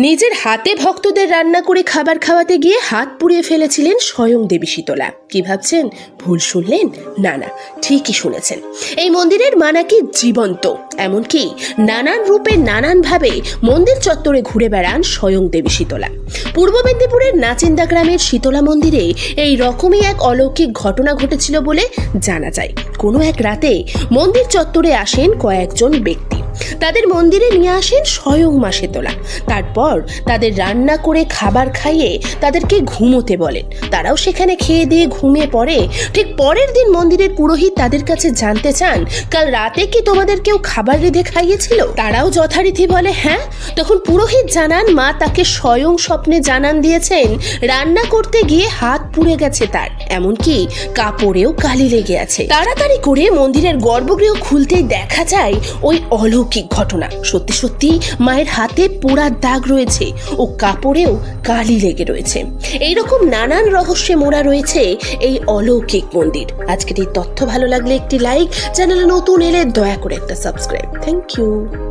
নিজের হাতে ভক্তদের রান্না করে খাবার খাওয়াতে গিয়ে হাত পুড়িয়ে ফেলেছিলেন স্বয়ং দেবী শীতলা। কি ভাবছেন? ভুল শুনলেন? না না, ঠিকই শুনেছেন। এই মন্দিরের মা নাকি জীবন্ত, এমনকি নানান রূপে নানানভাবে মন্দির চত্বরে ঘুরে বেড়ান স্বয়ং দেবী শীতলা। পূর্ব মেদিনীপুরের নাচিন্দা গ্রামের শীতলা মন্দিরে এই রকমই এক অলৌকিক ঘটনা ঘটেছিল বলে জানা যায়। কোনো এক রাতে মন্দির চত্বরে আসেন কয়েকজন ব্যক্তি। তাদের মন্দিরে নিয়ে আসেন স্বয়ং মা শীতলা। তারপর তাদের রান্না করে খাবার খাইয়ে তাদেরকে ঘুমোতে বলেন। তারাও সেখানে খেয়ে দিয়ে ঘুমিয়ে পড়ে। ঠিক পরের দিন মন্দিরের পুরোহিত তাদের কাছে জানতে চান, কাল রাতে কি তোমাদের কেউ খাবার রেঁধে খাইয়েছিল? তারাও যথারীতি বলে হ্যাঁ। তখন পুরোহিত জানান মা তাকে স্বয়ং স্বপ্নে জানান দিয়েছেন রান্না করতে গিয়ে হাত পুড়ে গেছে তার, এমনকি কাপড়েও কালি লেগে আছে। তাড়াতাড়ি করে মন্দিরের গর্ভগৃহ খুলতেই দেখা যায় ওই অলৌকিক ঘটনা। সত্যি সত্যি মায়ের হাতে পোড়া দাগ রয়েছে ও কাপড়েও কালি লেগে রয়েছে। এইরকম নানান রহস্যে মোড়া রয়েছে এই অলৌকিক মন্দির। আজকের এই তথ্য ভালো লাগলে একটি লাইক, চ্যানেলে নতুন এলে দয়া করে একটা সাবস্ক্রাইব। Thank you.